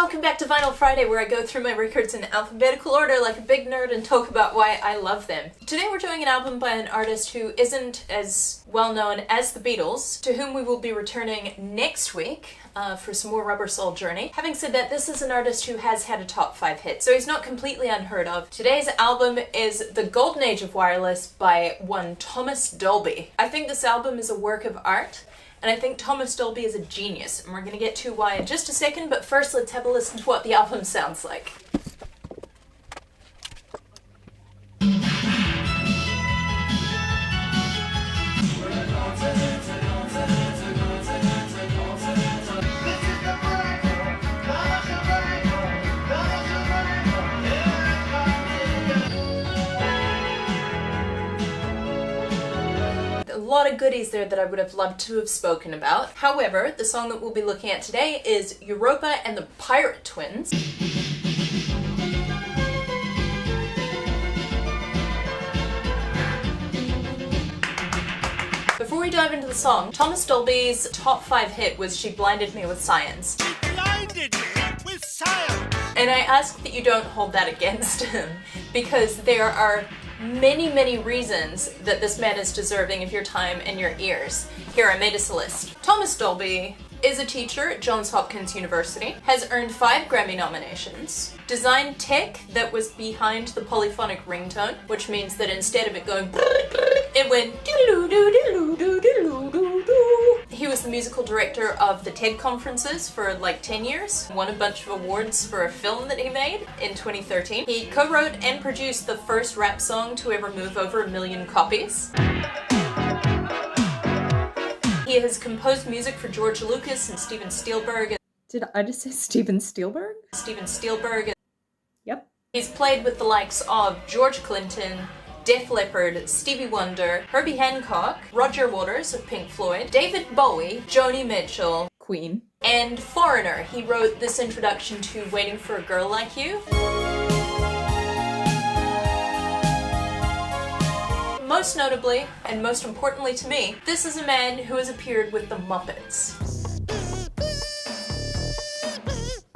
welcome back to Vinyl Friday, where I go through my records in alphabetical order like a big nerd and talk about why I love them. Today we're doing an album by an artist who isn't as well known as the Beatles, to whom we will be returning next week for some more Rubber Soul Journey. Having said that, this is an artist who has had a top 5 hit, so he's not completely unheard of. Today's album is The Golden Age of Wireless by one Thomas Dolby. I think this album is a work of art, and I think Thomas Dolby is a genius, and we're going to get to why in just a second, but first let's have a listen to what the album sounds like. A lot of goodies there that I would have loved to have spoken about. However, the song that we'll be looking at today is Europa and the Pirate Twins. Before we dive into the song, Thomas Dolby's top 5 hit was She Blinded Me with Science. She blinded me with science! And I ask that you don't hold that against him, because there are many reasons that this man is deserving of your time and your ears. Here, I made us a list. Thomas Dolby is a teacher at Johns Hopkins University, has earned 5 Grammy nominations, designed tech that was behind the polyphonic ringtone, which means that instead of it going it went He was the musical director of the TED conferences for like 10 years, won a bunch of awards for a film that he made in 2013. He co-wrote and produced the first rap song to ever move over 1 million copies. He has composed music for George Lucas and Steven Spielberg. Did I just say Steven Spielberg? Steven Spielberg. Yep. He's played with the likes of George Clinton, Def Leppard, Stevie Wonder, Herbie Hancock, Roger Waters of Pink Floyd, David Bowie, Joni Mitchell, Queen, and Foreigner. He wrote this introduction to Waiting for a Girl Like You. Most notably, and most importantly to me, this is a man who has appeared with the Muppets.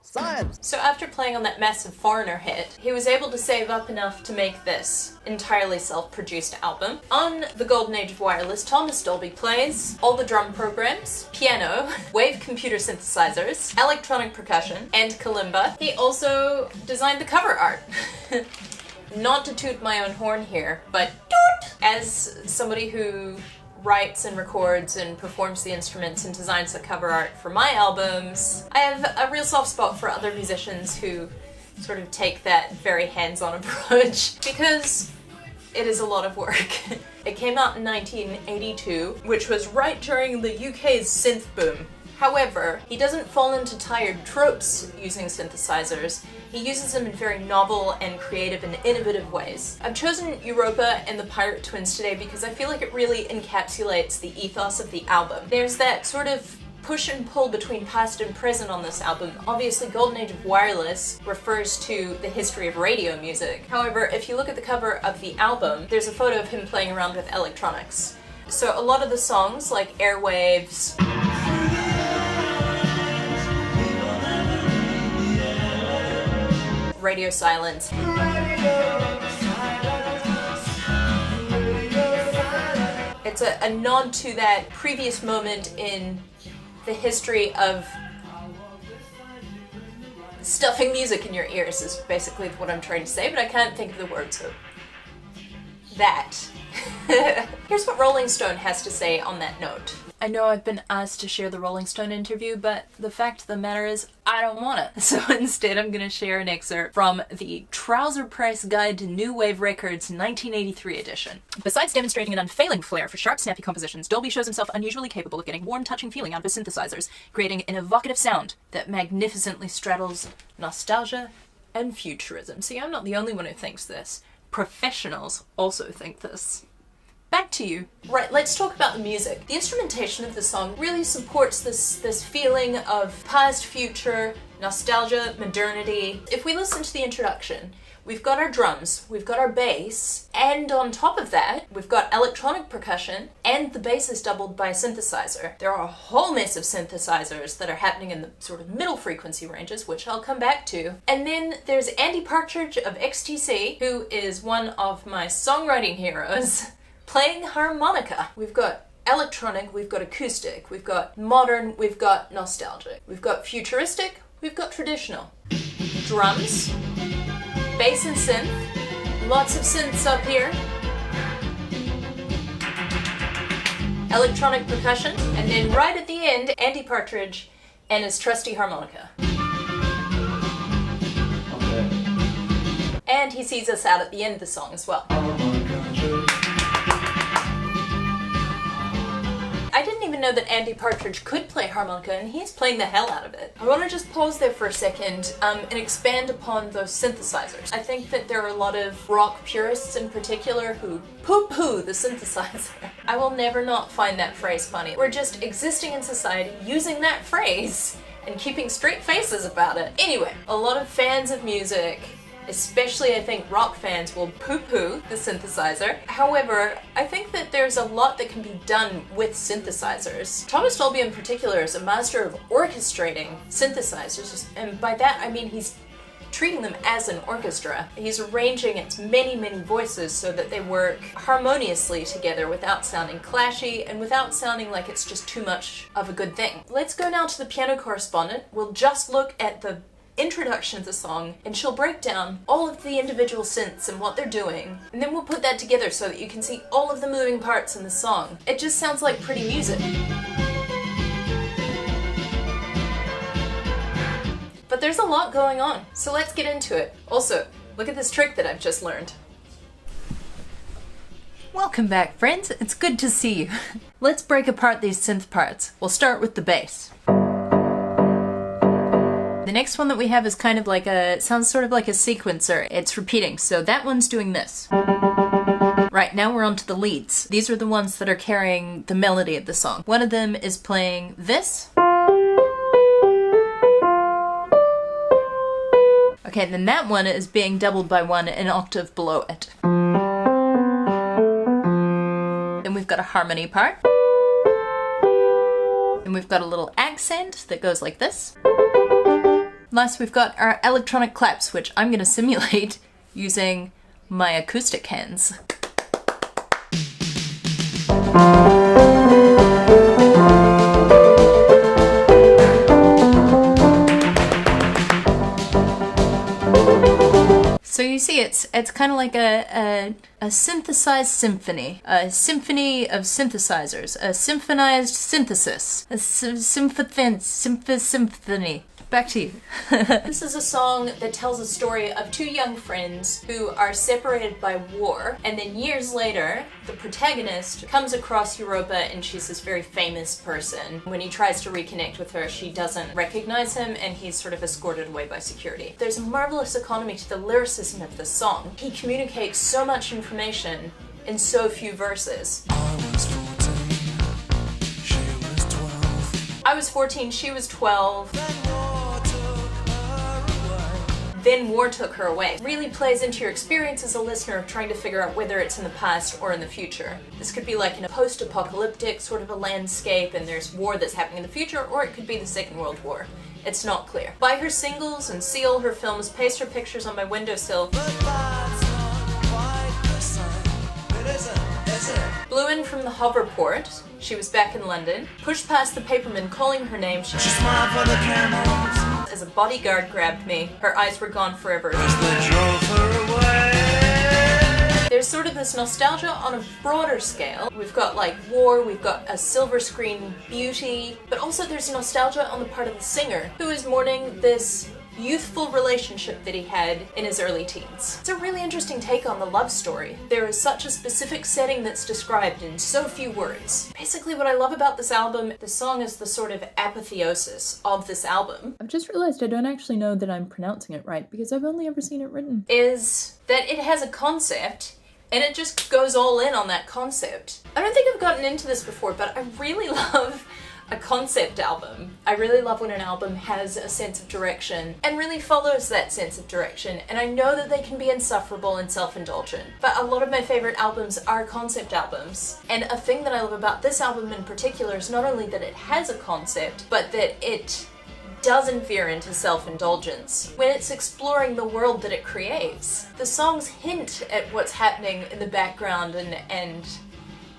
Science! So after playing on that massive Foreigner hit, he was able to save up enough to make this entirely self-produced album. On The Golden Age of Wireless, Thomas Dolby plays all the drum programs, piano, wave computer synthesizers, electronic percussion, and kalimba. He also designed the cover art. Not to toot my own horn here, but toot! As somebody who writes and records and performs the instruments and designs the cover art for my albums, I have a real soft spot for other musicians who sort of take that very hands-on approach, because it is a lot of work. It came out in 1982, which was right during the UK's synth boom. However, he doesn't fall into tired tropes using synthesizers. He uses them in very novel and creative and innovative ways. I've chosen Europa and the Pirate Twins today because I feel like it really encapsulates the ethos of the album. There's that sort of push and pull between past and present on this album. Obviously, Golden Age of Wireless refers to the history of radio music. However, if you look at the cover of the album, there's a photo of him playing around with electronics. So a lot of the songs, like Airwaves, Radio Silence, it's a nod to that previous moment in the history of stuffing music in your ears is basically what I'm trying to say, but I can't think of the word, so that. Here's what Rolling Stone has to say on that note. I know I've been asked to share the Rolling Stone interview, but the fact of the matter is, I don't want it. So instead I'm gonna share an excerpt from the Trouser Press Guide to New Wave Records 1983 edition. Besides demonstrating an unfailing flair for sharp, snappy compositions, Dolby shows himself unusually capable of getting warm, touching feeling out of his synthesizers, creating an evocative sound that magnificently straddles nostalgia and futurism. See, I'm not the only one who thinks this. Professionals also think this. Back to you. Right, let's talk about the music. The instrumentation of the song really supports this feeling of past, future, nostalgia, modernity. If we listen to the introduction, we've got our drums, we've got our bass, and on top of that, we've got electronic percussion, and the bass is doubled by a synthesizer. There are a whole mess of synthesizers that are happening in the sort of middle frequency ranges, which I'll come back to. And then there's Andy Partridge of XTC, who is one of my songwriting heroes, playing harmonica. We've got electronic, we've got acoustic, we've got modern, we've got nostalgic, we've got futuristic, we've got traditional. Drums, bass and synth, lots of synths up here. Electronic percussion, and then right at the end, Andy Partridge and his trusty harmonica. Okay. And he sees us out at the end of the song as well. I didn't even know that Andy Partridge could play harmonica, and he's playing the hell out of it. I want to just pause there for a second and expand upon those synthesizers. I think that there are a lot of rock purists in particular who poo-poo the synthesizer. I will never not find that phrase funny. We're just existing in society using that phrase and keeping straight faces about it. Anyway, a lot of fans of music, especially I think rock fans, will poo-poo the synthesizer. However, I think that there's a lot that can be done with synthesizers. Thomas Dolby in particular is a master of orchestrating synthesizers, and by that I mean he's treating them as an orchestra. He's arranging its many, many voices so that they work harmoniously together without sounding clashy and without sounding like it's just too much of a good thing. Let's go now to the piano correspondent. We'll just look at the introduction of the song, and she'll break down all of the individual synths and what they're doing, and then we'll put that together so that you can see all of the moving parts in the song. It just sounds like pretty music. But there's a lot going on, so let's get into it. Also, look at this trick that I've just learned. Welcome back, friends. It's good to see you. Let's break apart these synth parts. We'll start with the bass. The next one that we have is kind of like sounds sort of like a sequencer. It's repeating, so that one's doing this. Right, now we're on to the leads. These are the ones that are carrying the melody of the song. One of them is playing this. Okay, then that one is being doubled by one an octave below it. Then we've got a harmony part. And we've got a little accent that goes like this. Last, we've got our electronic claps, which I'm going to simulate using my acoustic hands. So you see, it's kind of like a synthesized symphony, a symphony of synthesizers, a symphonized synthesis, a symphony. Back to you. This is a song that tells a story of two young friends who are separated by war, and then years later, the protagonist comes across Europa, and she's this very famous person. When he tries to reconnect with her, she doesn't recognize him, and he's sort of escorted away by security. There's a marvelous economy to the lyricism of this song. He communicates so much information in so few verses. I was 14, she was 12. Then war took her away. Really plays into your experience as a listener of trying to figure out whether it's in the past or in the future. This could be like in a post-apocalyptic sort of a landscape and there's war that's happening in the future, or it could be the Second World War. It's not clear. Buy her singles and see all her films, paste her pictures on my windowsill. Blew in from the hoverport. She was back in London. Pushed past the paperman calling her name. She smiled for the cameras. As a bodyguard grabbed me, her eyes were gone forever. There's sort of this nostalgia on a broader scale. We've got like war, we've got a silver screen beauty, but also there's nostalgia on the part of the singer who is mourning this youthful relationship that he had in his early teens. It's a really interesting take on the love story. There is such a specific setting that's described in so few words. Basically what I love about this album, the song is the sort of apotheosis of this album. I've just realized I don't actually know that I'm pronouncing it right because I've only ever seen it written. Is that it has a concept And it just goes all in on that concept. I don't think I've gotten into this before, but I really love a concept album. I really love when an album has a sense of direction and really follows that sense of direction, and I know that they can be insufferable and self-indulgent, but a lot of my favorite albums are concept albums. And a thing that I love about this album in particular is not only that it has a concept, but that it doesn't veer into self-indulgence when it's exploring the world that it creates. The songs hint at what's happening in the background and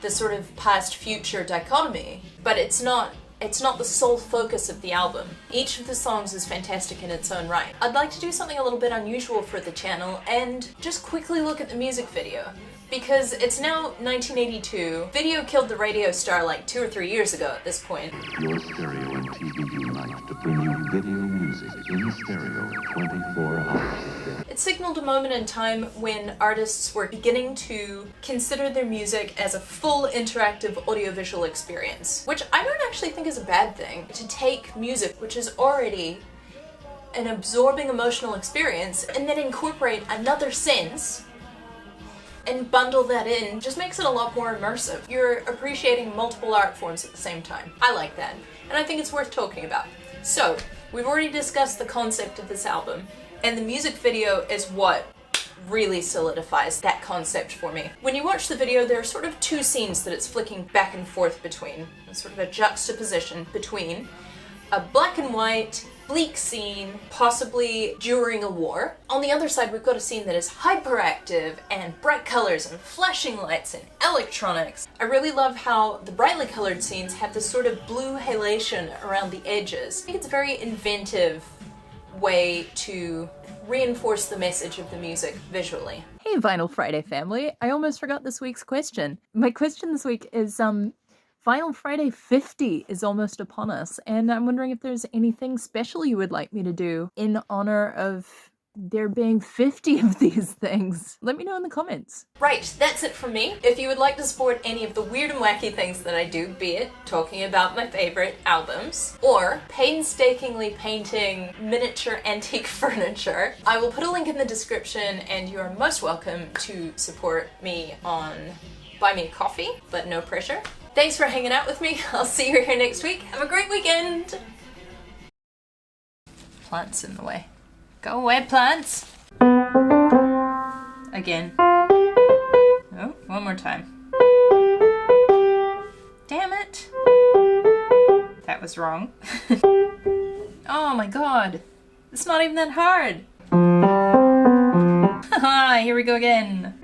the sort of past-future dichotomy, but it's not the sole focus of the album. Each of the songs is fantastic in its own right. I'd like to do something a little bit unusual for the channel and just quickly look at the music video. Because it's now 1982. Video killed the radio star like 2 or 3 years ago at this point. Your stereo and TV unite to bring you video music in stereo 24 hours a day. It signaled a moment in time when artists were beginning to consider their music as a full interactive audiovisual experience, which I don't actually think is a bad thing. To take music, which is already an absorbing emotional experience, and then incorporate another sense and bundle that in just makes it a lot more immersive. You're appreciating multiple art forms at the same time. I like that, and I think it's worth talking about. So, we've already discussed the concept of this album, and the music video is what really solidifies that concept for me. When you watch the video, there are sort of two scenes that it's flicking back and forth between, sort of a juxtaposition between a black and white bleak scene, possibly during a war. On the other side, we've got a scene that is hyperactive and bright colors and flashing lights and electronics. I really love how the brightly colored scenes have this sort of blue halation around the edges. I think it's a very inventive way to reinforce the message of the music visually. Hey, Vinyl Friday family. I almost forgot this week's question. My question this week is, Vinyl Friday 50 is almost upon us, and I'm wondering if there's anything special you would like me to do in honor of there being 50 of these things. Let me know in the comments. Right, that's it from me. If you would like to support any of the weird and wacky things that I do, be it talking about my favorite albums, or painstakingly painting miniature antique furniture, I will put a link in the description, and you are most welcome to support me on Buy Me a Coffee, but no pressure. Thanks for hanging out with me. I'll see you here next week. Have a great weekend! Plants in the way. Go away, plants! Again. Oh, one more time. Damn it! That was wrong. Oh my god! It's not even that hard! Haha, here we go again!